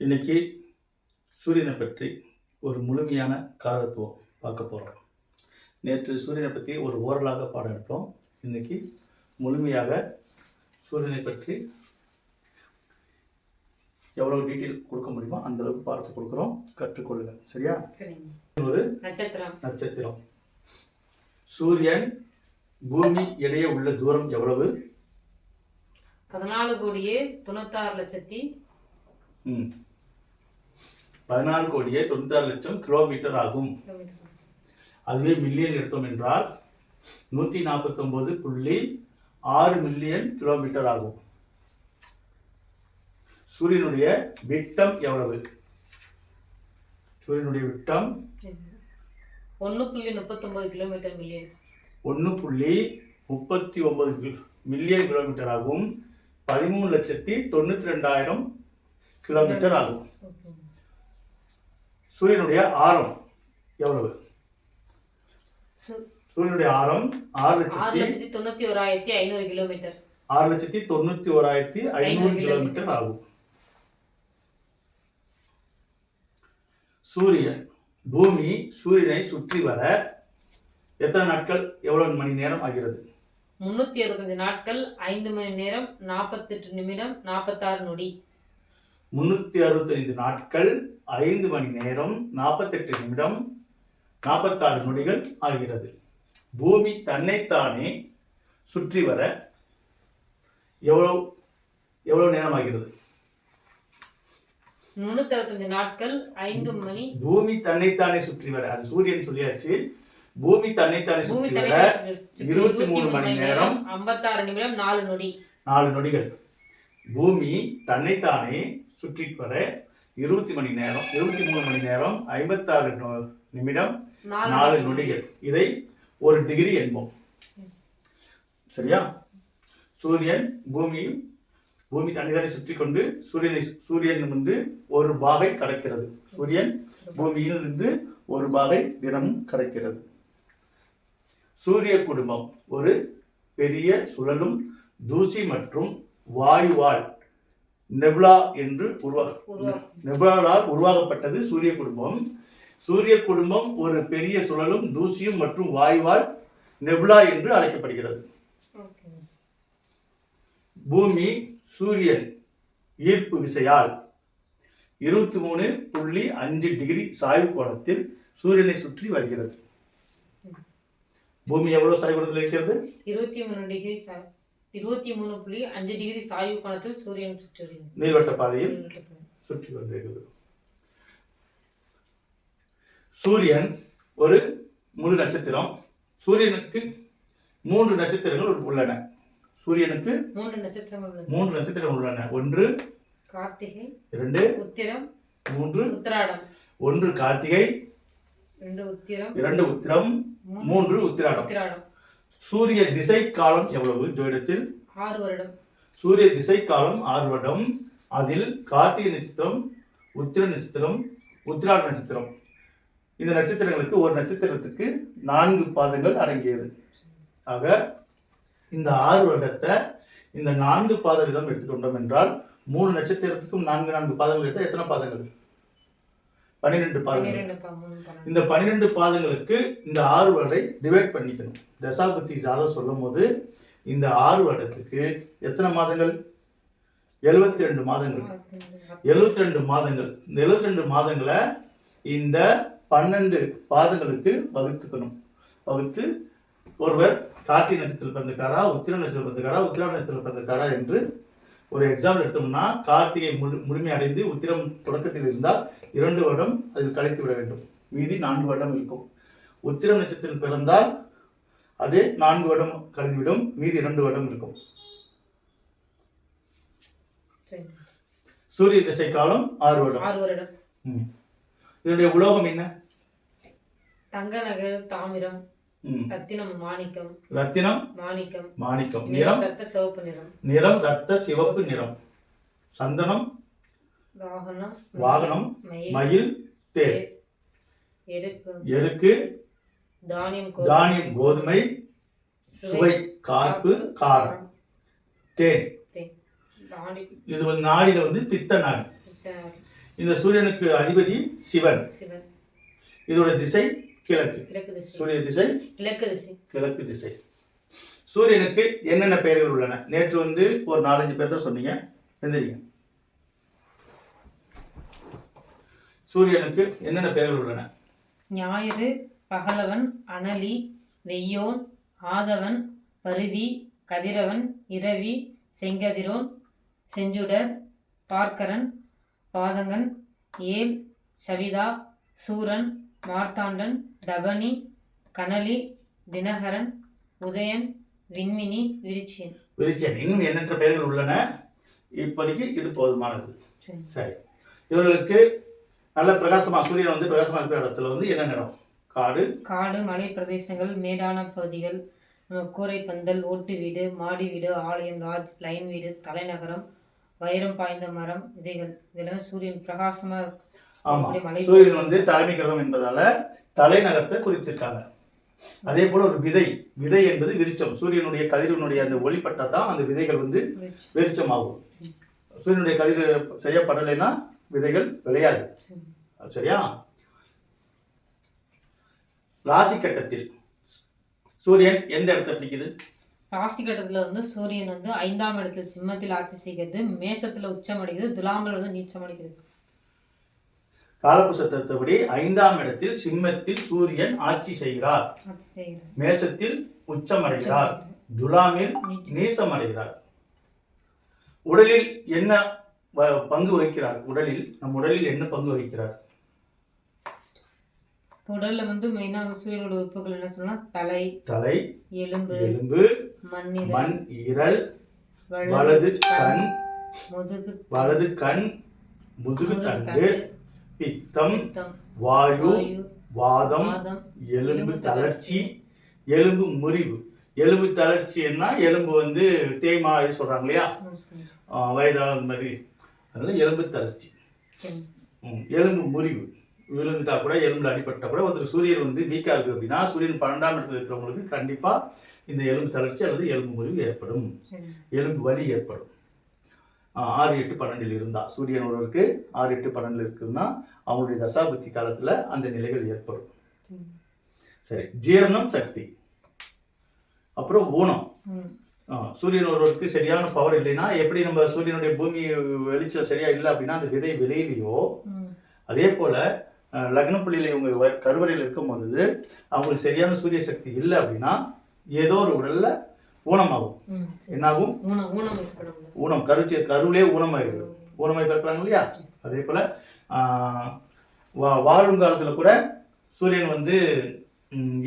இன்னைக்கு சூரியனை பற்றி ஒரு முழுமையான காரத்துவம் பார்க்க போகிறோம். நேற்று சூரியனை பற்றி ஒரு ஓரலாக பாடம் எடுத்தோம். இன்னைக்கு முழுமையாக சூரியனை பற்றி எவ்வளவு டீட்டெயில் கொடுக்க முடியுமோ அந்த அளவுக்கு பாடத்தை கொடுக்குறோம். கற்றுக்கொள்ளுங்கள். சரியா? ஒரு நட்சத்திரம். சூரியன் பூமி இடையே உள்ள தூரம் எவ்வளவு? 14,96,96,00,000 கிலோமீட்டர் ஆகும். அதுவே மில்லியன் எடுத்தோம் என்றால் 149.6 மில்லியன் கிலோமீட்டர் ஆகும். சூரியனுடைய விட்டம் எவ்வளவு? சூரியனுடைய விட்டம் 1.39 கிலோமீட்டர் மில்லியன். 1.39 மில்லியன் கிலோமீட்டர் ஆகும். 13,92,000 கிலோமீட்டர் ஆகும். சூரியனுடைய ஆரம் எவ்வளவு? சூரியனுடைய ஆரம் 6,91,500 கிலோமீட்டர். 6,91,500 கிலோமீட்டர் ஆகும். பூமி சூரியனை சுற்றி வர எத்தனை நாட்கள் எவ்வளவு மணி நேரம் ஆகிறது? 365 நாட்கள் 5 மணி நேரம் 48 நிமிடம் 46 நொடி. 365 நாட்கள் 5 மணி நேரம் 48 நிமிடம் 46 நொடிகள் ஆகிறது. பூமி தன்னைத்தானே சுற்றி வர எவ்வளவு நேரம் ஆகிறது? 365 நாட்கள் 5 மணி. பூமி தன்னைத்தானே சுற்றி வர, அது சூரியன் சொல்லியாச்சு. பூமி தன்னைத்தானே சுற்றி வர 23 மணி நேரம் 56 நிமிடம் 4 நொடி. 4 நொடிகள். பூமி தன்னைத்தானே சுற்றி வர 23 மணி நேரம் 56 நிமிடம் 4 நொடிகள். இதை 1 டிகிரி என்போம். சரியா? பூமி தன்னைத்தானே சுற்றி கொண்டு சூரியன் ஒரு பாகை கடக்கிறது. சூரியன் பூமியிலிருந்து ஒரு பாகை தினமும் கடக்கிறது. சூரிய குடும்பம் ஒரு பெரிய சுழலும் தூசி மற்றும் வாயுவால் நெபுலாவால் உருவாக்கப்பட்டது சூரிய குடும்பம். சூரிய குடும்பம் ஒரு பெரிய சுழலும் தூசியும் மற்றும் வாயுவால் நெபுலா என்று அழைக்கப்படுகிறது. பூமி சூரியன் ஈர்ப்பு விசையால் 23.5 டிகிரி சாய்வு கோணத்தில் சூரியனை சுற்றி வருகிறது. பூமி எவ்வளவு சாய்வு கோணத்தில் இருக்கிறது? 23.5 டிகிரி சாய்வு கோணத்தில் சூரியன் சுற்றி வருகிறது. நீள்வட்ட பாதையில் சுற்றி வருகிறது. சூரியன் ஒரு முழு நட்சத்திரம். சூரியனுக்கு 3 நட்சத்திரங்கள் உள்ளன. சூரியனுக்கு 3 நட்சத்திரங்கள் உள்ளன. 1 கார்த்திகை, 2 உத்திரம், 3 உத்திராடம். 1 கார்த்திகை, 2 உத்திரம், 2 உத்திரம், 3 உத்திராடம். சூரிய திசை காலம் எவ்வளவு ஜோதிடத்தில்? 6 வருடம். சூரிய திசை காலம் 6 வருடம். அதில் கார்த்திகை நட்சத்திரம், உத்திர நட்சத்திரம், உத்திராட நட்சத்திரம், இந்த நட்சத்திரங்களுக்கு ஒரு நட்சத்திரத்துக்கு 4 பாதங்கள் அடங்கியது. ஆக இந்த 6 வருடத்தை இந்த 4 பாத விதம் எடுத்துக்கொண்டோம் என்றால் 3 நட்சத்திரத்துக்கும் 4 பாதங்கள் எடுத்தால் எத்தனை பாதங்கள்? 12 பாதங்கள். இந்த 12 பாதங்களுக்கு இந்த 6 வருடத்தை டிவைட் பண்ணிக்கணும். தசாபுத்தி ஜாதகம் சொல்லும் போது இந்த 6 வருடத்துக்கு எத்தனை மாதங்கள்? 72 மாதங்கள். 72 மாதங்கள். இந்த 72 மாதங்களை இந்த 12 பாதங்களுக்கு வகுத்துக்கணும். வகுத்து ஒருவர் கார்த்திகை நட்சத்திரத்தில் பிறந்திருக்காரா, உத்திர நட்சத்திரத்தில் பிறந்திருக்காரா, உத்திராட நட்சத்திரத்தில் பிறந்திருக்காரா என்று ஒரு எக்ஸாம்பிள் எடுத்தோம்னா, கார்த்திகை முழுமையடைந்து உத்திரம் தொடக்கத்தில் இருந்தால் 2 வருடம் அதில் கழித்து விட வேண்டும். மீதி 4 வருடம் இருக்கும். உத்திரம் நட்சத்திரத்தில் பிறந்தால் அதே 4 வருடம் கழிந்துவிடும். மீதி 2 வருடம் இருக்கும். சூரிய திசை காலம் 6 வருடம். இதனுடைய உலோகம் என்ன? தங்க நகர், தாமிரம், ரத்தினம், மாணிக்கம். நிறம் ரத்த சிவப்பு நிறம். ரத்த சிவப்பு நிறம். சந்தனம், வாகனம், மயில், தேர். எருக்கு, தானியம், கோதுமை, சுவை, கார்ப்பு, காரம், தேன். இது நாடியில பித்த நாடி. இந்த சூரியனுக்கு அதிபதி சிவன். சிவன். இதோட திசை கிழக்கு. கிழக்கு திசை. சூரிய திசை கிழக்கு திசை. கிழக்கு திசை. சூரியனுக்கு என்னென்ன பெயர்கள் உள்ளன? நேற்று ஒரு 4-5 பேர் தான் சொன்னீங்க. எந்திரிங்க. சூரியனுக்கு என்னென்ன பெயர்கள் உள்ளன? ஞாயிறு, பகலவன், அனலி, வெய்யோன், ஆதவன், பருதி, கதிரவன், இரவி, செங்கதிரோன், செஞ்சுடர், பார்க்கரன், பாதங்கன், ஏல், சவிதா, சூரன், மார்த்தாண்டன், தபனி, கனலி, தினகரன், உதயன், விண்மினி, விருச்சியன். விருச்சியன். இன்னும் எண்ணற்ற பெயர்கள் உள்ளன. இப்போதைக்கு இது போதுமானது. சரி. இவர்களுக்கு நல்ல பிரகாசமா சூரியன் பிரகாசமா இருக்கிற இடத்துல என்ன நிறம்? காடு. காடு, மலை பிரதேசங்கள், மேடான பகுதிகள், கூரை பந்தல், ஓட்டு வீடு, மாடி வீடு, ஆலயம், ராஜ், லைன் வீடு, தலைநகரம், வைரம் பாய்ந்த மரம், விதைகள். இதெல்லாம் சூரியன் பிரகாசமா. ஆமா, சூரியன் தலைமை கிரகம் என்பதால தலைநகரத்தை குறித்திருக்காங்க. அதே போல ஒரு விதை என்பது விருச்சம். சூரியனுடைய கதிரினுடைய அந்த ஒளிப்பட்டா தான் அந்த விதைகள் விருச்சம் ஆகும். சூரியனுடைய கதிர் சரியா படலைன்னா விதைகள் விளையாது. சரியா? ராசி கட்டத்தில் சூரியன் எந்த இடத்தை பிடிக்குது? ராசி கட்டத்துல சூரியன் 5ஆம் இடத்துல சிம்மத்தில் ஆட்சி செய்கிறது, மேசத்துல உச்சம் அடைகிறது, துலாமில் நீச்சம் அடைகிறது. காலப்புஷத்தபடி 5ஆம் இடத்தில் சிம்மத்தில் சூரியன் ஆட்சி செய்கிறார், மேசத்தில் உச்சம் அடைகிறார், துலாமில் நீசம் அடைகிறார். உடலில் என்ன பங்கு வகிக்கிறார்? நம் உடலில் என்ன பங்கு வகிக்கிறார்? உடல்ல மெயினா சூரியனோட உறுப்புகள் என்ன சொன்னா தலை, எலும்பு, மண், ஈரல், வலது கண், முதுகு தண்டு, பித்தம், வாயு, வாதம், எலும்பு தளர்ச்சி, எலும்பு முறிவு. எலும்பு தளர்ச்சின்னா எலும்பு தேய்மா சொல்றாங்க இல்லையா, வயதாக மாதிரி. அதனால எலும்பு தளர்ச்சி. எலும்பு முறிவு, விழுந்துட்டா கூட, எலும்புல அடிபட்டா கூட ஒருத்தர் சூரியன் வீக்கா இருக்கு அப்படின்னா, சூரியன் 12ஆம் இடத்துல இருக்கிறவங்களுக்கு கண்டிப்பா இந்த எலும்பு தளர்ச்சி அல்லது எலும்பு முறிவு ஏற்படும், எலும்பு வலி ஏற்படும். 6, 8, 12 இருந்தா, சூரியன் ஒருவருக்கு 6, 8, 12 இருக்குன்னா அவங்களுடைய தசாபுத்தி காலத்துல அந்த நிலைகள் ஏற்படும். சரி. ஜீரணம், சக்தி, அப்புறம் ஊனம். சூரியன் ஒருவருக்கு சரியான பவர் இல்லைன்னா, எப்படி நம்ம சூரியனுடைய பூமி வெளிச்சம் சரியா இல்லை அப்படின்னா அந்த விதை விளையிலையோ, அதே போல லக்ன புள்ளியில இவங்க கருவறையில் இருக்கும் போது அவங்களுக்கு சரியான சூரிய சக்தி இல்லை அப்படின்னா ஏதோ ஒரு உடல்ல ஊனமாகும். என்னாகும்? ஊனம். கருவிலே ஊனமாயிருக்கு. ஊனமாய் பிறக்கிறாங்க இல்லையா? அதே போல வாழும் காலத்துல கூட சூரியன்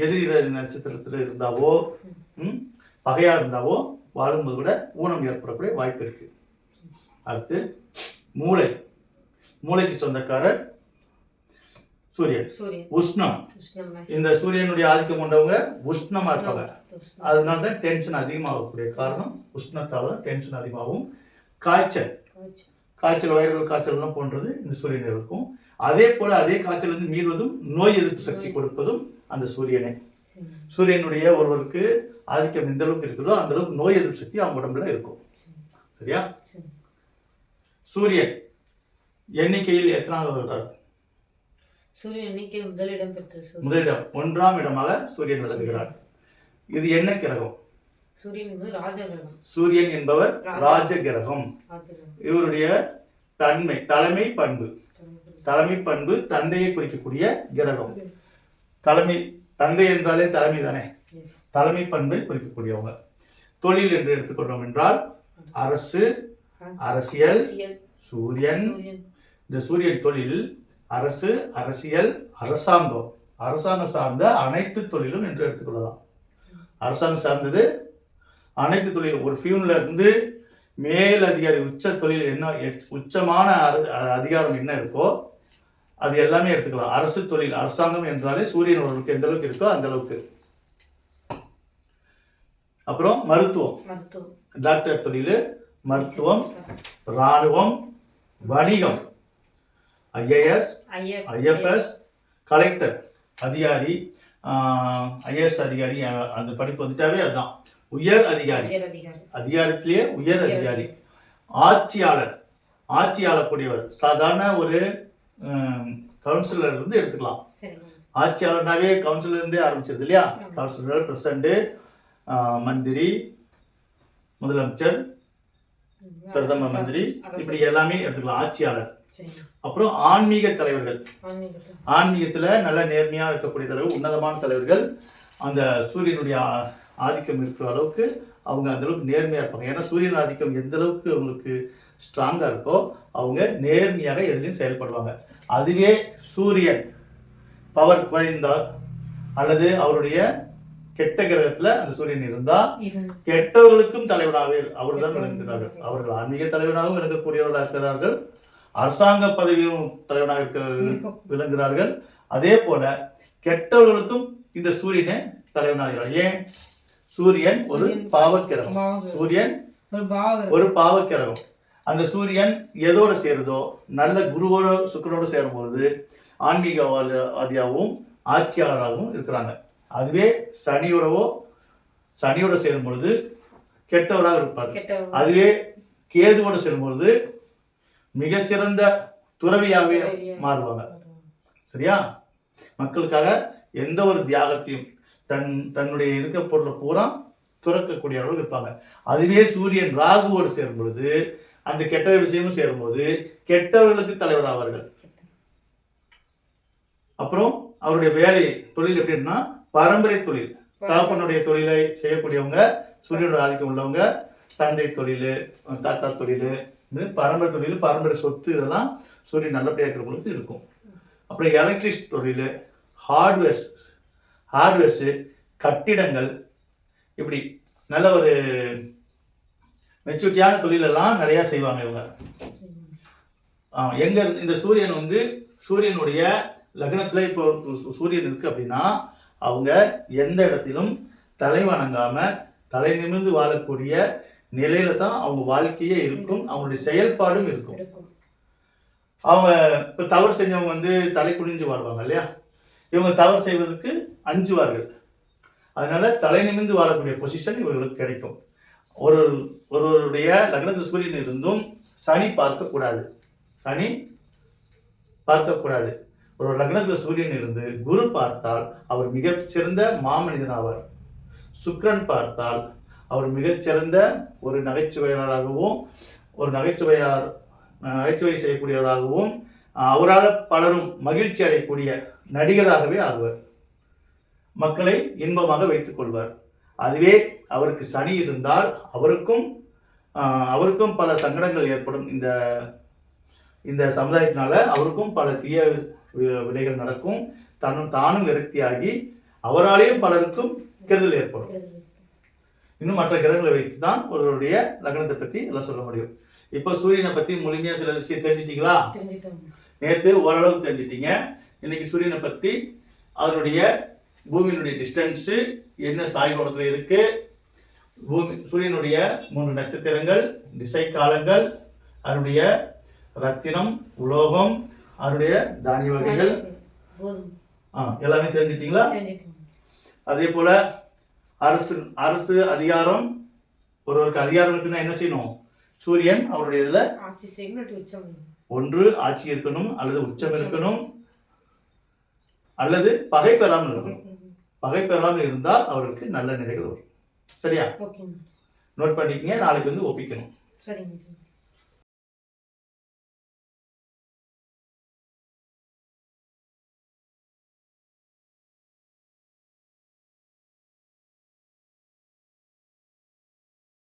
எதிரி நட்சத்திரத்துல இருந்தாவோ, பகையா இருந்தாவோ வாழும்போது கூட ஊனம் ஏற்படக்கூடிய வாய்ப்பு இருக்கு. அடுத்து மூளைக்கு சொந்தக்காரர் சூரியன். உஷ்ணம். இந்த சூரியனுடைய ஆதிக்கம் கொண்டவங்க உஷ்ணமா இருப்பாங்க. அதனாலதான் டென்ஷன் அதிகமாகக்கூடிய காரணம் உஷ்ணத்தால தான் டென்ஷன் அதிகமாகும். காய்ச்சல், வைரல் காய்ச்சல் எல்லாம் போன்றது இந்த சூரியன் இருக்கும். அதே போல அதே காய்ச்சல் மீள்வதும் நோய் எதிர்ப்பு சக்தி கொடுப்பதும் அந்த சூரியனே. சூரியனுடைய ஒருவருக்கு ஆதிக்கம் எந்த அளவுக்கு இருக்குதோ அந்த அளவுக்கு நோய் எதிர்ப்பு சக்தி அவங்க உடம்புல இருக்கும். சரியா? சூரியன் எண்ணிக்கையில் எத்தனாவது? சூரியன் எண்ணிக்கை முதலிடம். 1ஆம் இடமாக சூரியன் விளங்குகிறார். இது என்ன கிரகம்? சூரியன் என்பவர் ராஜ கிரகம். இவருடைய தலைமை பண்பு தந்தையை குறிக்கக்கூடிய கிரகம். தந்தை என்றாலே தலைமை தானே. தலைமை பண்பை குறிக்கக்கூடியவங்க. தொழில் என்று எடுத்துக்கொண்டோம் என்றால் அரசு, அரசியல். சூரியன், இந்த சூரியன் தொழில், அரசு, அரசியல், அரசாங்கம் சார்ந்த அனைத்து தொழிலும் என்று எடுத்துக்கொள்ளலாம். அரசாங்கம் சார்ந்தது அனைத்து தொழிலும். ஒரு பியூன்ல இருந்து மேல் அதிகாரி உச்ச தொழில் என்ன, உச்சமான அதிகாரம் என்ன இருக்கோ அது எல்லாமே எடுத்துக்கலாம். அரசு தொழில், அரசாங்கம் என்றாலே சூரியன் ஒருவருக்கு எந்த அளவுக்கு இருக்கோ அந்த அளவுக்கு. அப்புறம் மருத்துவம், டாக்டர் தொழில், மருத்துவம், இராணுவம், வணிகம், ஐஏஎஸ், ஐஎஃப்எஸ், கலெக்டர் அதிகாரி, ஐஏஎஸ் அதிகாரி. அந்த படிப்பு வந்துட்டாவே அதுதான் உயர் அதிகாரி. அதிகாரத்திலேயே உயர் அதிகாரி. ஆட்சியாளர், ஆட்சி ஆளக்கூடியவர். சாதாரண ஒரு கவுன்சிலர் இருந்து எடுத்துக்கலாம். சரிங்க. ஆட்சியாளர்னாவே கவுன்சிலர் இருந்தே ஆரம்பிச்சது இல்லையா? ஆமா. கவுன்சிலர், பிரசிடண்ட், மந்திரி, முதலமைச்சர், பிரதம மந்திரி, இப்படி எல்லாமே எடுத்துக்கலாம் ஆட்சியாளர். சரிங்க. அப்புறம் ஆன்மீக தலைவர்கள். ஆன்மீகத்துல. ஆன்மீகத்துல நல்ல நேர்மையா இருக்கக்கூடிய தலைவர், உன்னதமான தலைவர்கள். அந்த சூரியனுடைய ஆதிக்கம் இருக்கிற அளவுக்கு அவங்க அந்த அளவுக்கு நேர்மையா இருப்பாங்க. ஏன்னா சூரியன் ஆதிக்கம் எந்த அளவுக்கு அவங்களுக்கு ஸ்ட்ராங்கா இருக்கோ அவங்க நேர்மையாக எதுலையும் செயல்படுவாங்க. அதுவே சூரியன் பவர் குறைந்தால் அல்லது அவருடைய கெட்ட கிரகத்துல அந்த சூரியன் இருந்தா கெட்டவர்களுக்கும் தலைவராகவே அவர்தான் விளங்குகிறார்கள். அவர்கள் ஆன்மீக தலைவராகவும் விளங்கக்கூடியவர்களாக இருக்கிறார்கள், அரசாங்க பதவியும் தலைவனாக இருக்க விளங்குகிறார்கள். அதே போல கெட்டவர்களுக்கும் இந்த சூரியனை தலைவனாகிறார். ஏன்? சூரியன் ஒரு பாவக்கிரகம். சூரியன் ஒரு பாவக்கிரகம். அந்த சூரியன் எதோட சேருதோ, நல்ல குருவோட சுக்கரோட சேரும்போது ஆன்மீகவாதியாகவும் ஆட்சியாளராகவும் இருக்கிறாங்க. அதுவே சனியோட சேரும் பொழுது கெட்டவராக இருப்பார். அதுவே கேதுவோட சேரும் பொழுது மிக சிறந்த துறவியாகவே மாறுவாங்க. சரியா? மக்களுக்காக எந்த ஒரு தியாகத்தையும் தன்னுடைய இருக்க பொருளை பூரா துறக்கக்கூடியவர்கள் இருப்பாங்க. அதுவே சூரியன் ராகுவோடு சேரும் பொழுது அந்த கெட்ட விஷயமும் சேரும்போது கெட்டவர்களுக்கு தலைவராவார்கள். அப்புறம் அவருடைய வேலை தொழில் எப்படின்னா பரம்பரை தொழில். தகப்பனுடைய தொழிலை செய்யக்கூடியவங்க, சூரியனோட ஆதிக்கம் உள்ளவங்க, தந்தை தொழில், தாத்தா தொழில், பரம்பரை தொழில், பரம்பரை சொத்து, இதெல்லாம் சூரியன் நல்லபடியாக இருக்கிறவங்களுக்கு இருக்கும். அப்புறம் எலக்ட்ரிக் தொழில், ஹார்ட்வேர்ஸு, கட்டிடங்கள், இப்படி நல்ல ஒரு மெச்சூரிட்டியான தொழிலெல்லாம் நிறையா செய்வாங்க இவங்க. இந்த சூரியன் சூரியனுடைய லக்னத்துல இப்போ சூரியன் இருக்கு அப்படின்னா அவங்க எந்த இடத்திலும் தலை வணங்காம தலை நிமிர்ந்து வாழக்கூடிய நிலையில தான் அவங்க வாழ்க்கையே இருக்கும், அவங்களுடைய செயல்பாடும் இருக்கும். அவங்க இப்போ தவறு செஞ்சவங்க தலை குனிஞ்சு வாழ்வாங்க இல்லையா, இவங்க தவறு செய்வதற்கு அஞ்சுவார்கள். அதனால தலை நிமிர்ந்து வாழக்கூடிய பொசிஷன் இவர்களுக்கு கிடைக்கும். ஒருவருடைய லக்னத்தில் சூரியன் இருந்தும் சனி பார்க்கக்கூடாது. ஒரு லக்னத்தில் சூரியன் இருந்து குரு பார்த்தால் அவர் மிகச்சிறந்த மாமனிதன் ஆவார். சுக்கிரன் பார்த்தால் அவர் மிகச்சிறந்த ஒரு நகைச்சுவையாளராகவும் நகைச்சுவை செய்யக்கூடியவராகவும் அவரால் பலரும் மகிழ்ச்சி அடையக்கூடிய நடிகராகவே ஆகுவார். மக்களை இன்பமாக வைத்துக் கொள்வார். அதுவே அவருக்கு சனி இருந்தால் அவருக்கும் பல சங்கடங்கள் ஏற்படும். இந்த சமுதாயத்தினால அவருக்கும் பல தீய விடைகள் நடக்கும். தானும் விரக்தியாகி அவராலேயும் பலருக்கும் கெடுதல் ஏற்படும். இன்னும் மற்ற கிரகங்களை வைத்து தான் ஒருவருடைய லக்னத்தை பற்றி எல்லாம் சொல்ல முடியும். இப்போ சூரியனை பற்றி முழுமையா சில விஷயம் தெரிஞ்சிட்டீங்களா? நேற்று ஓரளவுக்கு தெரிஞ்சிட்டீங்க. இன்னைக்கு சூரியனை பற்றி அதனுடைய பூமியினுடைய டிஸ்டன்ஸு என்ன சாய் கோணத்தில் இருக்கு, சூரியனுடைய 3 நட்சத்திரங்கள், திசை காலங்கள், அதனுடைய ரத்தினம், உலோகம், அதனுடைய தானிய வகைகள் எல்லாமே தெரிஞ்சிட்டீங்களா? அதே போல அரசு அதிகாரம், ஒருவருக்கு அதிகாரம் இருக்குன்னா என்ன செய்யணும்? சூரியன் அவருடைய இதுல ஒன்று ஆட்சி இருக்கணும், அல்லது உச்சம் இருக்கணும், அல்லது பகை பெறாமல் இருக்கணும். பகை பெறாமல் இருந்தால் அவருக்கு நல்ல நிலைகள் வரும். சரியா? நோட் பண்ணிக்கங்க. நாளைக்கு ஒப்பிக்கணும்.